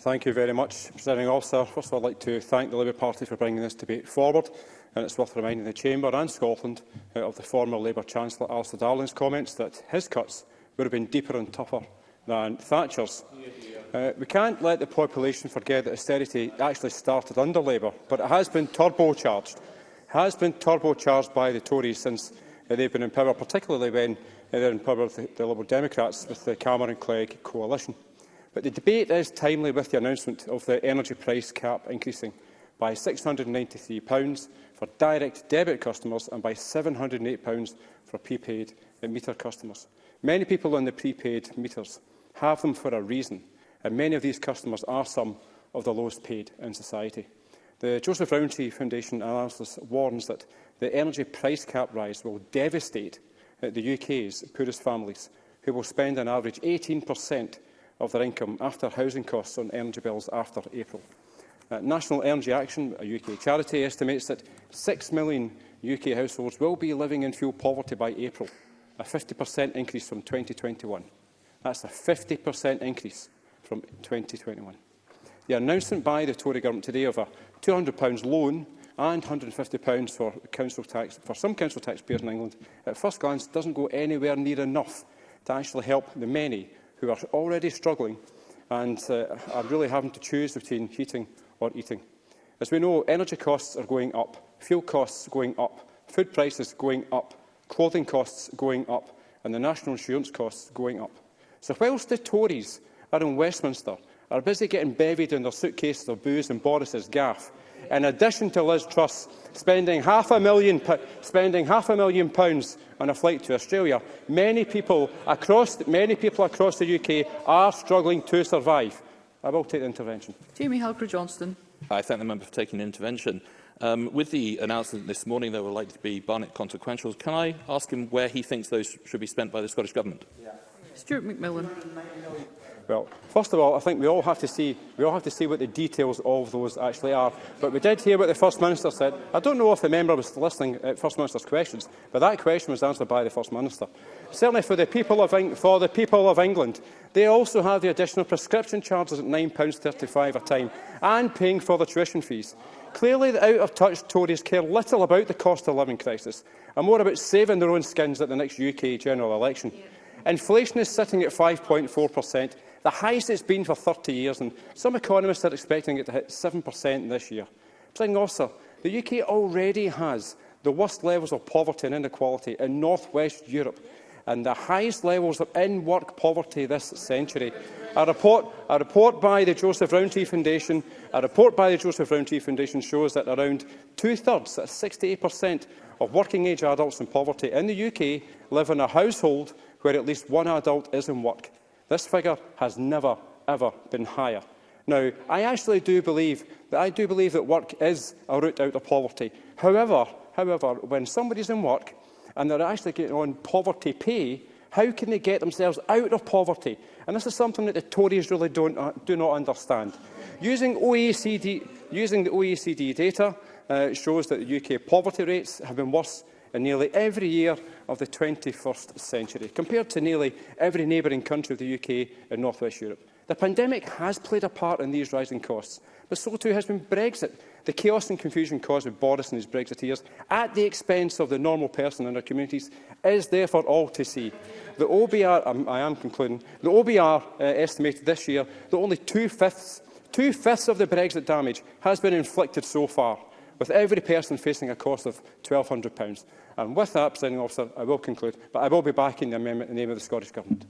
Thank you very much, Presiding Officer. First of all, I'd like to thank the Labour Party for bringing this debate forward. And it's worth reminding the Chamber and Scotland of the former Labour Chancellor Alistair Darling's comments that his cuts would have been deeper and tougher than Thatcher's. We can't let the population forget that austerity actually started under Labour, but it has been turbocharged. By the Tories since they've been in power, particularly when they're in power with the Liberal Democrats with the Cameron-Clegg coalition. But the debate is timely with the announcement of the energy price cap increasing by £693 for direct debit customers and by £708 for prepaid meter customers. Many people on the prepaid meters have them for a reason, and many of these customers are some of the lowest paid in society. The Joseph Rowntree Foundation analysis warns that the energy price cap rise will devastate the UK's poorest families, who will spend an average 18% of their income after housing costs on energy bills after April. National Energy Action, a UK charity, estimates that 6 million UK households will be living in fuel poverty by April, a 50% increase from 2021. That's a 50% increase from 2021. The announcement by the Tory Government today of a £200 loan and £150 for council tax for some council taxpayers in England, at first glance, doesn't go anywhere near enough to actually help the many who are already struggling and are really having to choose between heating or eating. As we know, energy costs are going up, fuel costs going up, food prices going up, clothing costs going up, and the national insurance costs going up. So whilst the Tories are in Westminster, are busy getting bevied in their suitcases of booze and Boris's gaff, in addition to Liz Truss spending £500,000 on a flight to Australia, many people across the UK are struggling to survive. I will take the intervention. Jamie Halker-Johnston. I thank the member for taking the intervention. With the announcement this morning there were likely to be Barnett consequentials, can I ask him where he thinks those should be spent by the Scottish Government? Stuart McMillan. Well, first of all, I think we all have to see what the details of those actually are. But we did hear what the First Minister said. I don't know if the member was listening at First Minister's questions, but that question was answered by the First Minister. Certainly for the people of England, they also have the additional prescription charges at £9.35 a time and paying for the tuition fees. Clearly, the out-of-touch Tories care little about the cost of living crisis and more about saving their own skins at the next UK general election. Inflation is sitting at 5.4%, the highest it's been for 30 years, and some economists are expecting it to hit 7% this year. Presiding Officer, the UK already has the worst levels of poverty and inequality in North West Europe, and the highest levels of in-work poverty this century. A report by the Joseph Rowntree Foundation shows that around two-thirds, that's 68%, of working-age adults in poverty in the UK live in a household where at least one adult is in work. This figure has never, ever been higher. Now, I actually do believe that work is a route out of poverty. However, when somebody's in work and they're actually getting on poverty pay, how can they get themselves out of poverty? And this is something that the Tories really do not understand. Using the OECD data shows that the UK poverty rates have been worse in nearly every year of the 21st century, compared to nearly every neighbouring country of the UK in North West Europe. The pandemic has played a part in these rising costs, but so too has been Brexit. The chaos and confusion caused by Boris and his Brexiteers at the expense of the normal person in our communities is there for all to see. The OBR, the OBR estimated this year that only two-fifths of the Brexit damage has been inflicted so far, with every person facing a cost of £1,200. And with that, Presiding Officer, I will conclude, but I will be backing the amendment in the name of the Scottish Government.